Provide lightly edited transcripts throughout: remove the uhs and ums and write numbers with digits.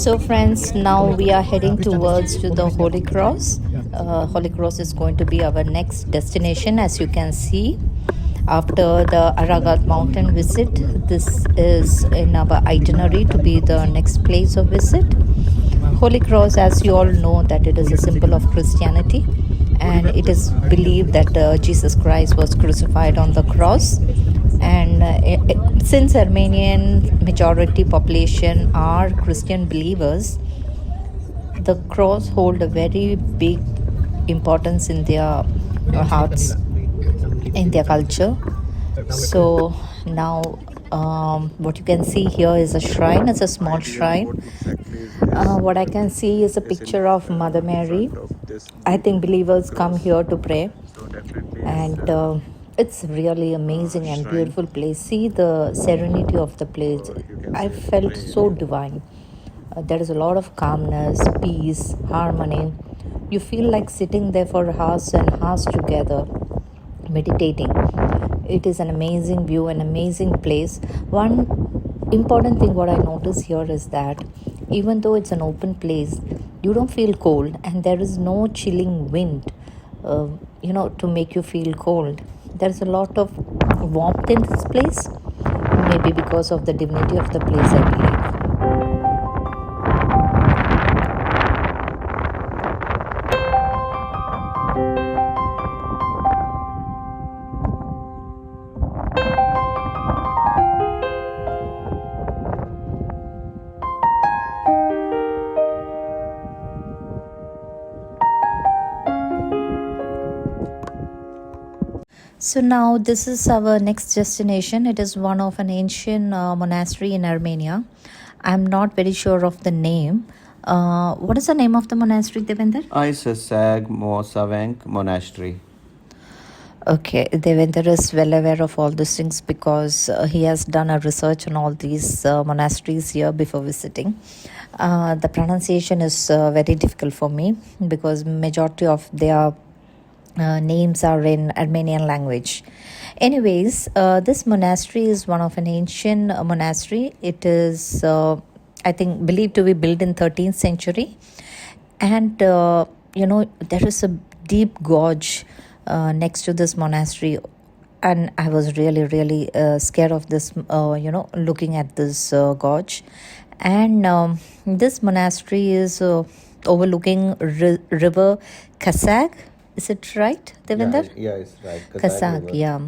So friends, now we are heading towards to the Holy Cross. Holy Cross is going to be our next destination, as you can see. After the Aragat mountain visit, this is in our itinerary to be the next place of visit. Holy Cross, as you all know, that it is a symbol of Christianity, and it is believed that Jesus Christ was crucified on the cross. And since Armenian majority population are Christian believers, the cross hold a very big importance in their hearts, in their culture. So now what you can see here is a shrine. It's a small shrine. What I can see is a picture of Mother Mary. I think believers come here to pray, and it's really amazing and beautiful place. See the serenity of the place. I felt so divine. There is a lot of calmness, peace, harmony. You feel like sitting there for hours and hours together, meditating. It is an amazing view, an amazing place. One important thing what I notice here is that even though it's an open place, you don't feel cold, and there is no chilling wind, to make you feel cold. There's a lot of warmth in this place, maybe because of the divinity of the place, I believe. So now this is our next destination. It is one of an ancient monastery in Armenia. I'm not very sure of the name. What is the name of the monastery, Devender? It's a Saghmosavank Monastery. Okay, Devender is well aware of all these things because he has done a research on all these monasteries here before visiting. The pronunciation is very difficult for me because majority of their names are in Armenian language. Anyways, this monastery is one of an ancient monastery. It is, I think, believed to be built in 13th century. And, there is a deep gorge next to this monastery. And I was really, really scared of this, looking at this gorge. And this monastery is overlooking river Kasag. Is it right, Devinder? Yeah, it's right. Kasag, yeah.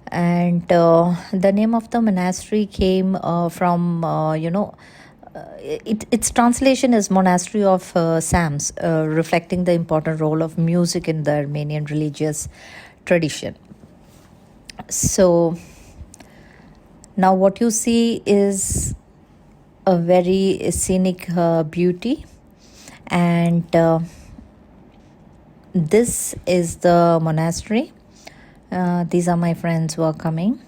And the name of the monastery came from, its translation is Monastery of Psalms, reflecting the important role of music in the Armenian religious tradition. So now what you see is a very scenic beauty, and this is the monastery. These are my friends who are coming,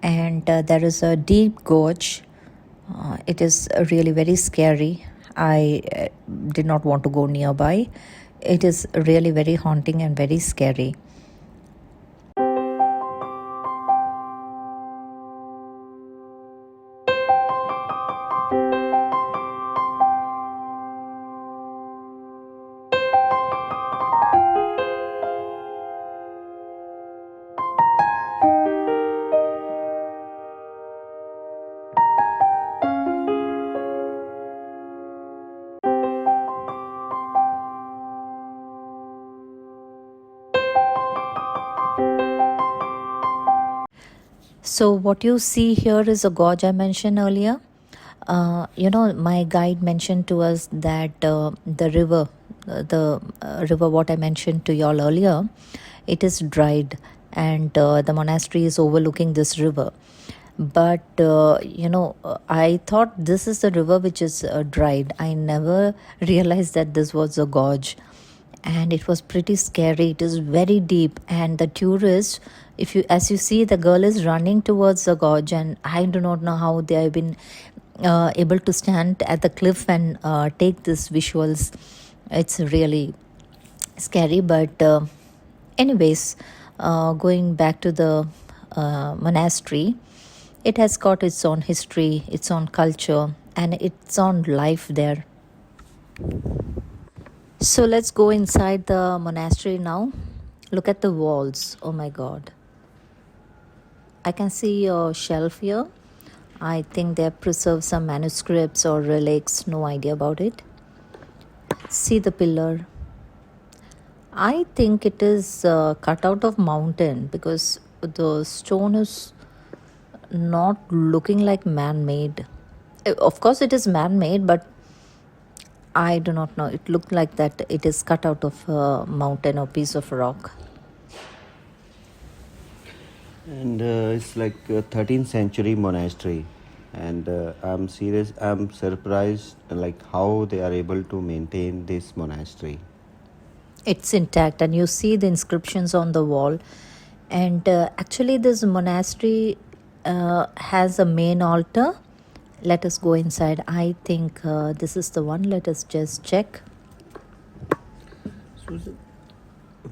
and there is a deep gorge. It is really very scary. I did not want to go nearby. It is really very haunting and very scary. So what you see here is a gorge I mentioned earlier. My guide mentioned to us that the river what I mentioned to y'all earlier, it is dried, and the monastery is overlooking this river. But I thought this is the river which is dried. I never realized that this was a gorge, and it was pretty scary. It is very deep, and the tourists, as you see, the girl is running towards the gorge, and I do not know how they have been able to stand at the cliff and take these visuals. It's really scary. But anyways, going back to the monastery, it has got its own history, its own culture, and it's on live there. So let's go inside the monastery now. Look at the walls. Oh my god. I can see a shelf here. I think they have preserved some manuscripts or relics, no idea about it. See the pillar. I think it is cut out of mountain because the stone is not looking like man-made. Of course it is man-made, but I do not know. It looked like that it is cut out of a mountain or piece of rock. And it's like a 13th century monastery. And I'm surprised like how they are able to maintain this monastery. It's intact, and you see the inscriptions on the wall. And actually this monastery has a main altar. Let us go inside. I think this is the one. Let us just check. So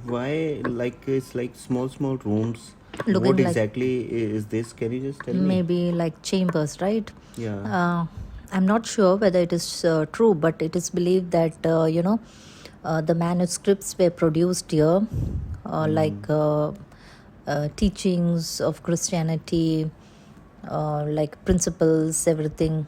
why like it's like small rooms? Looking what like- exactly is this? Can you just tell me? Maybe like chambers, right? Yeah. I'm not sure whether it is true, but it is believed that the manuscripts were produced here, like teachings of Christianity, like principles, everything.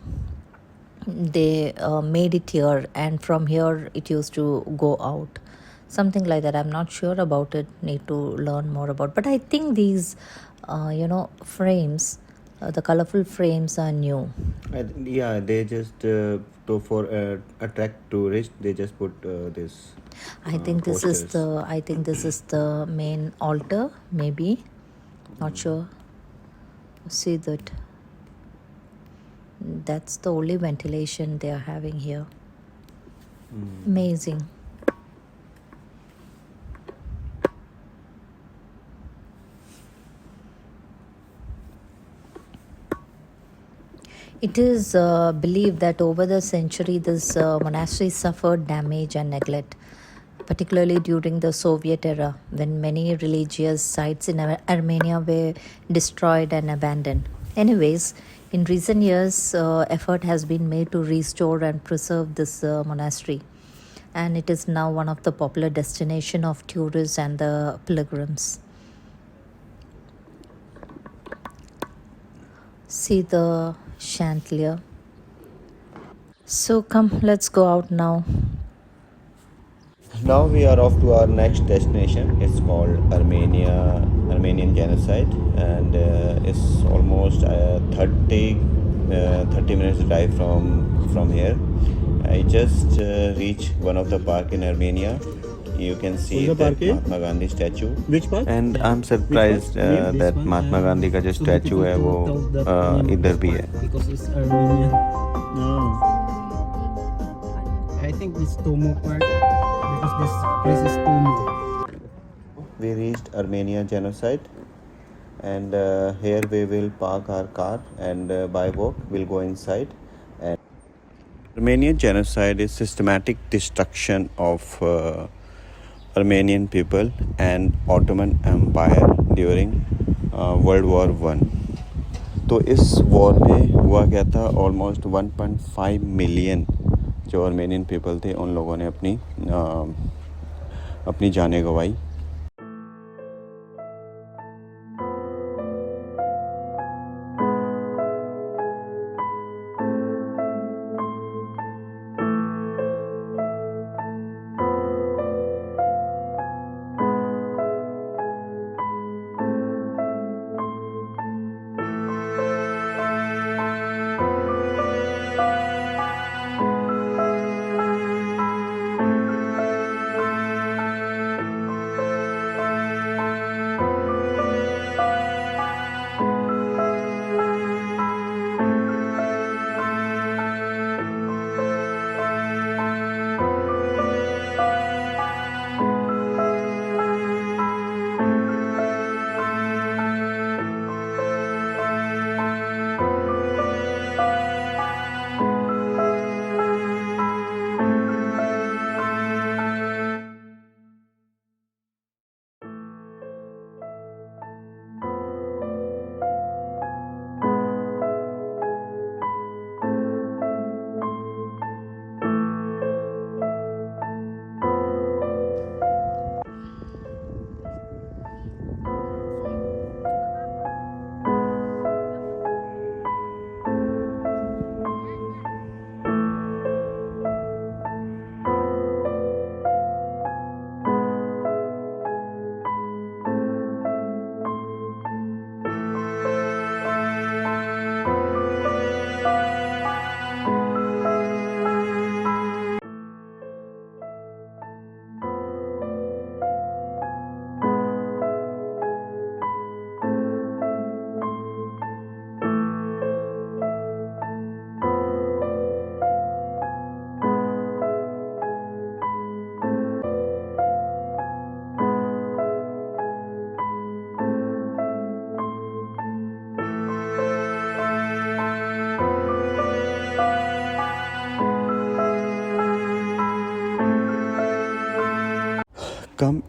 They made it here, and from here it used to go out. Something like that. I'm not sure about it. Need to learn more about. But I think these, frames, the colorful frames are new. Yeah, they just for attract tourists. They just put this. I think this is posters. the. I think this is the main altar. Maybe, not sure. See that. That's the only ventilation they are having here. Amazing. It is believed that over the century this monastery suffered damage and neglect, particularly during the Soviet era when many religious sites in Armenia were destroyed and abandoned. Anyways, in recent years, effort has been made to restore and preserve this monastery, and it is now one of the popular destination of tourists and the pilgrims. See the chandelier. So come, let's go out now. Now we are off to our next destination. It's called Armenian Genocide, and it's almost 30 minutes drive from here. I just reached one of the park in Armenia. You can see that Mahatma Gandhi statue. Which park? And I'm surprised that Mahatma Gandhi का जो statue है वो इधर भी है. Because it's Armenian. No. I think it's Tomo Park because this place is Tomo. We reached Armenia Genocide, and here we will park our car, and by walk we'll go inside. And Armenian Genocide is systematic destruction of Armenian people and Ottoman Empire during World War I. तो इस war में हुआ क्या था, almost 1.5 million जो Armenian people थे उन लोगों ने अपनी जानें गंवाई.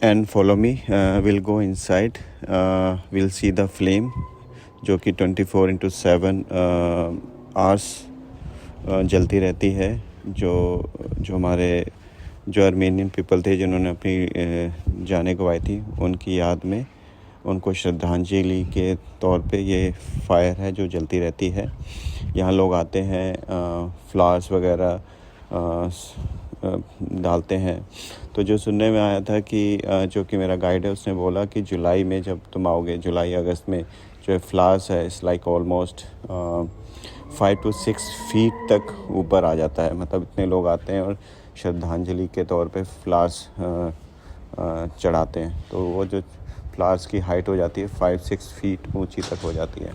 and follow me. We'll go inside. We'll see the flame जो कि 24/7 आवर्स जलती रहती है, जो हमारे जो आर्मेनियन पीपल थे जिन्होंने अपनी जानें गंवाई थी, उनकी याद में, उनको श्रद्धांजलि के तौर पे ये फायर है जो जलती रहती है। यहाँ लोग आते हैं, फ्लावर्स वगैरह डालते हैं। तो जो सुनने में आया था कि जो कि मेरा गाइड है उसने बोला कि जुलाई में जब तुम आओगे, जुलाई अगस्त में जो फ्लावर्स है it's like almost 5 to 6 feet तक ऊपर आ जाता है। मतलब इतने लोग आते हैं और श्रद्धांजलि के तौर पे फ्लावर्स चढ़ाते हैं। तो वो जो फ्लावर्स की हाइट हो जाती है 5-6 फीट ऊंची तक हो जाती है।